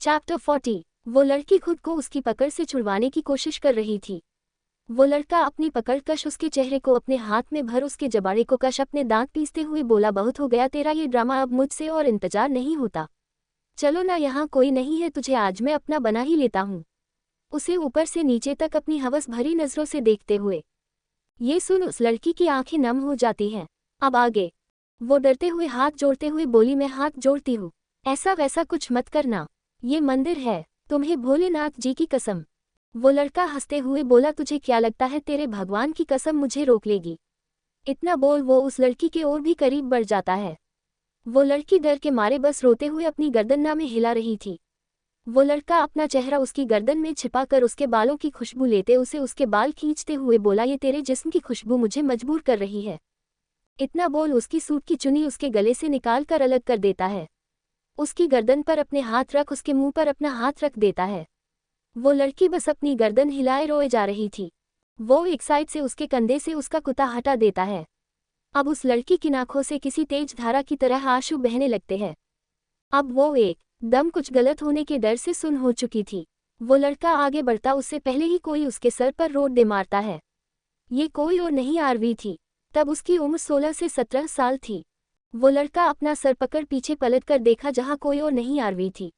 Chapter 40। वो लड़की खुद को उसकी पकड़ से छुड़वाने की कोशिश कर रही थी। वो लड़का अपनी पकड़ कश उसके चेहरे को अपने हाथ में भर उसके जबाड़े को कश अपने दांत पीसते हुए बोला, बहुत हो गया तेरा ये ड्रामा, अब मुझसे और इंतजार नहीं होता। चलो ना, यहाँ कोई नहीं है, तुझे आज मैं अपना बना ही लेता हूँ। उसे ऊपर से नीचे तक अपनी हवस भरी नजरों से देखते हुए ये सुन उस लड़की की आंखें नम हो जाती हैं। अब आगे। वो डरते हुए हाथ जोड़ते हुए बोली, मैं हाथ जोड़ती हूँ, ऐसा वैसा कुछ मत करना, ये मंदिर है, तुम्हें भोलेनाथ जी की कसम। वो लड़का हंसते हुए बोला, तुझे क्या लगता है तेरे भगवान की कसम मुझे रोक लेगी? इतना बोल वो उस लड़की के और भी करीब बढ़ जाता है। वो लड़की डर के मारे बस रोते हुए अपनी गर्दन में हिला रही थी। वो लड़का अपना चेहरा उसकी गर्दन में छिपाकर उसके बालों की खुशबू लेते उसे उसके बाल खींचते हुए बोला, ये तेरे जिस्म की खुशबू मुझे मजबूर कर रही है। इतना बोल उसकी सूट की चुन्नी उसके गले से निकाल कर अलग कर देता है। उसकी गर्दन पर अपने हाथ रख उसके मुंह पर अपना हाथ रख देता है। वो लड़की बस अपनी गर्दन हिलाए रोए जा रही थी। वो एक साइड से उसके कंधे से उसका कुत्ता हटा देता है। अब उस लड़की की आंखों से किसी तेज धारा की तरह आंसू बहने लगते हैं। अब वो एक दम कुछ गलत होने के डर से सुन्न हो चुकी थी। वो लड़का आगे बढ़ता उससे पहले ही कोई उसके सर पर रोड दे मारता है। ये कोई और नहीं आरवी थी। तब उसकी उम्र 16 से 17 साल थी। वो लड़का अपना सर पकड़ पीछे पलट कर देखा जहां कोई और नहीं आरवी थी।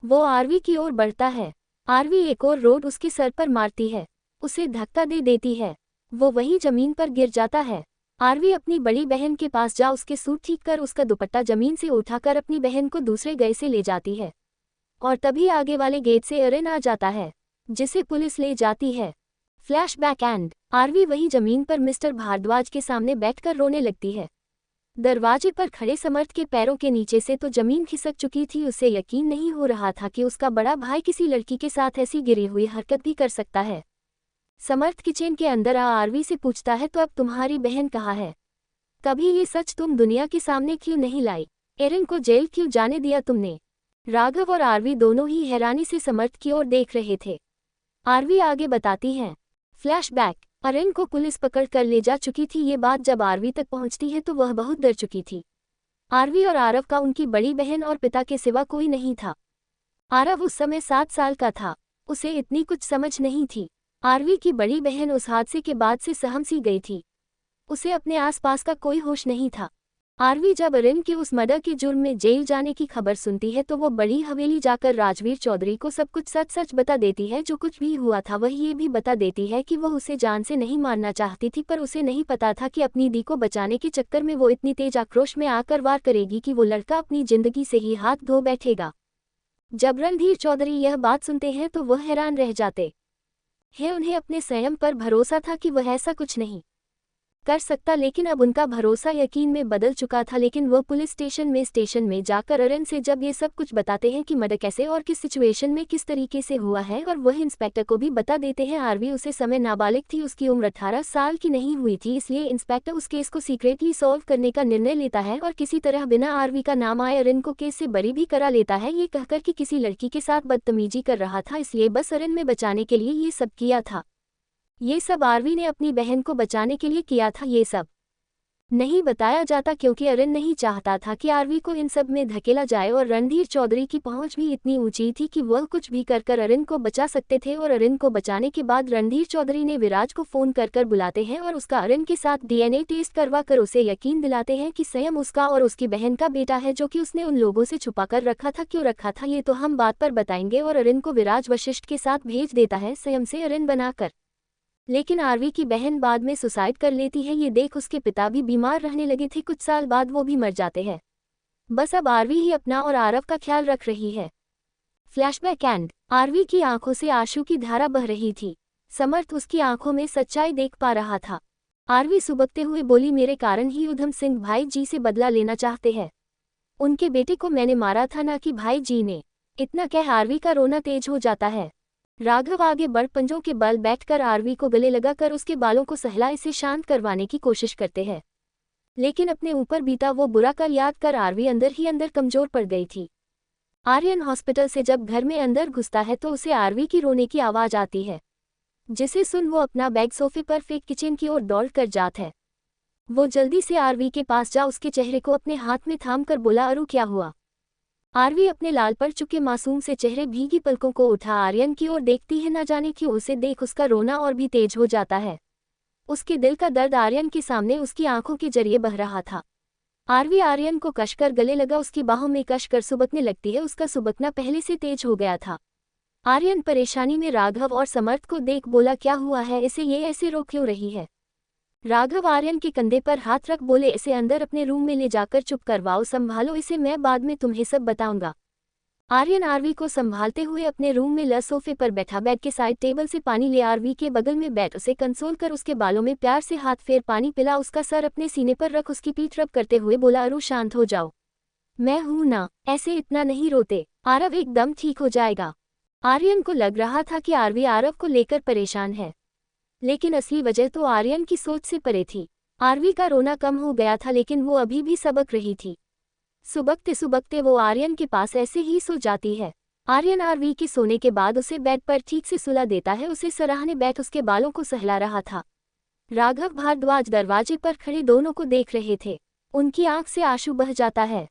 वो आरवी की ओर बढ़ता है। आरवी एक और रोड उसके सर पर मारती है, उसे धक्का दे देती है। वो वहीं जमीन पर गिर जाता है। आरवी अपनी बड़ी बहन के पास जा उसके सूट ठीक कर उसका दुपट्टा जमीन से उठाकर अपनी बहन को दूसरे गए से ले जाती है। और तभी आगे वाले गेट से अरेन आ जाता है, जिसे पुलिस ले जाती है। फ्लैशबैक एंड आरवी वहीं जमीन पर मिस्टर भारद्वाज के सामने बैठकर रोने लगती है। दरवाजे पर खड़े समर्थ के पैरों के नीचे से तो जमीन खिसक चुकी थी। उसे यकीन नहीं हो रहा था कि उसका बड़ा भाई किसी लड़की के साथ ऐसी गिरी हुई हरकत भी कर सकता है। समर्थ किचन के अंदर आरवी से पूछता है, तो अब तुम्हारी बहन कहाँ है? कभी ये सच तुम दुनिया के सामने क्यों नहीं लाई? एरिन को जेल क्यों जाने दिया तुमने? राघव और आरवी दोनों ही हैरानी से समर्थ की ओर देख रहे थे। आरवी आगे बताती हैं। फ्लैशबैक। अरेन को पुलिस पकड़ कर ले जा चुकी थी। ये बात जब आरवी तक पहुंचती है तो वह बहुत डर चुकी थी। आरवी और आरव का उनकी बड़ी बहन और पिता के सिवा कोई नहीं था। आरव उस समय 7 साल का था। उसे इतनी कुछ समझ नहीं थी। आरवी की बड़ी बहन उस हादसे के बाद से सहम सी गई थी। उसे अपने आसपास का कोई होश नहीं था। आरवी जब अरेन के उस मर्डर के जुर्म में जेल जाने की खबर सुनती है तो वो बड़ी हवेली जाकर राजवीर चौधरी को सब कुछ सच सच बता देती है। जो कुछ भी हुआ था वह ये भी बता देती है कि वह उसे जान से नहीं मारना चाहती थी, पर उसे नहीं पता था कि अपनी दी को बचाने के चक्कर में वो इतनी तेज आक्रोश में आकर वार करेगी कि वो लड़का अपनी जिंदगी से ही हाथ धो बैठेगा। जब रणधीर चौधरी यह बात सुनते हैं तो वह हैरान रह जाते हैं। उन्हें अपने संयम पर भरोसा था कि वह ऐसा कुछ नहीं कर सकता, लेकिन अब उनका भरोसा यकीन में बदल चुका था। लेकिन वह पुलिस स्टेशन में जाकर अरेन से जब ये सब कुछ बताते हैं कि मर्डर कैसे और किस सिचुएशन में किस तरीके से हुआ है, और वह इंस्पेक्टर को भी बता देते हैं। आरवी उसे समय नाबालिग थी, उसकी उम्र 18 साल की नहीं हुई थी, इसलिए इंस्पेक्टर उस केस को सीक्रेटली सॉल्व करने का निर्णय लेता है और किसी तरह बिना आरवी का नाम आए अरेन को केस से बरी भी करा लेता है, ये कहकर कि किसी लड़की के साथ बदतमीजी कर रहा था, इसलिए बस अरेन में बचाने के लिए ये सब किया था। ये सब आरवी ने अपनी बहन को बचाने के लिए किया था। ये सब नहीं बताया जाता क्योंकि अरेन नहीं चाहता था कि आरवी को इन सब में धकेला जाए, और रणधीर चौधरी की पहुंच भी इतनी ऊंची थी कि वह कुछ भी कर अरेन को बचा सकते थे। और अरेन को बचाने के बाद रणधीर चौधरी ने विराज को फोन कर बुलाते हैं और उसका अरेन के साथ डीएनए टेस्ट करवा कर उसे यकीन दिलाते हैं कि स्वयं उसका और उसकी बहन का बेटा है, जो कि उसने उन लोगों से छुपा कर रखा था। क्यों रखा था ये तो हम बात पर बताएंगे। और अरेन को विराज वशिष्ठ के साथ भेज देता है स्वयं से अरेन बनाकर। लेकिन आरवी की बहन बाद में सुसाइड कर लेती है। ये देख उसके पिता भी बीमार रहने लगे थे, कुछ साल बाद वो भी मर जाते हैं। बस अब आरवी ही अपना और आरव का ख्याल रख रही है। फ्लैशबैक एंड आरवी की आंखों से आंसू की धारा बह रही थी। समर्थ उसकी आंखों में सच्चाई देख पा रहा था। आरवी सुबकते हुए बोली, मेरे कारण ही उधम सिंह भाई जी से बदला लेना चाहते हैं। उनके बेटे को मैंने मारा था, ना कि भाई जी ने। इतना कह आरवी का रोना तेज हो जाता है। राघव आगे बढ़ पंजों के बल बैठकर आरवी को गले लगाकर उसके बालों को सहला इसे शांत करवाने की कोशिश करते हैं। लेकिन अपने ऊपर बीता वो बुरा कल याद कर आरवी अंदर ही अंदर कमजोर पड़ गई थी। आर्यन हॉस्पिटल से जब घर में अंदर घुसता है तो उसे आरवी की रोने की आवाज आती है, जिसे सुन वो अपना बैग सोफे पर फेंक किचन की ओर दौड़ कर जाता है। वो जल्दी से आरवी के पास जा उसके चेहरे को अपने हाथ में थाम कर बोला, अरु क्या हुआ? आरवी अपने लाल पड़ चुके मासूम से चेहरे भीगी पलकों को उठा आर्यन की ओर देखती है। न जाने क्यों उसे देख उसका रोना और भी तेज हो जाता है। उसके दिल का दर्द आर्यन के सामने उसकी आंखों के जरिए बह रहा था। आरवी आर्यन को कशकर गले लगा, उसकी बाहों में कशकर सुबकने लगती है। उसका सुबकना पहले से तेज हो गया था। आर्यन परेशानी में राघव और समर्थ को देख बोला, क्या हुआ है इसे, ये ऐसे रो क्यों रही है। राघव आर्यन के कंधे पर हाथ रख बोले, इसे अंदर अपने रूम में ले जाकर चुप करवाओ, संभालो इसे, मैं बाद में तुम्हें सब बताऊंगा। आर्यन आरवी को संभालते हुए अपने रूम में ल सोफे पर बैठा। बेड के साइड टेबल से पानी ले आरवी के बगल में बैठ उसे कंसोल कर उसके बालों में प्यार से हाथ फेर पानी पिला। उसका सर अपने सीने पर रख उसकी पीठ रब करते हुए बोला, अरु शांत हो जाओ, मैं हूं ना, ऐसे इतना नहीं रोते, आरव एकदम ठीक हो जाएगा। आर्यन को लग रहा था कि आरवी आरव को लेकर परेशान है, लेकिन असली वजह तो आर्यन की सोच से परे थी। आरवी का रोना कम हो गया था लेकिन वो अभी भी सबक रही थी। सुबकते सुबकते वो आर्यन के पास ऐसे ही सो जाती है। आर्यन आरवी के सोने के बाद उसे बेड पर ठीक से सुला देता है। उसे सराहने बैठ उसके बालों को सहला रहा था। राघव भारद्वाज दरवाजे पर खड़े दोनों को देख रहे थे। उनकी आंख से आंसू बह जाता है।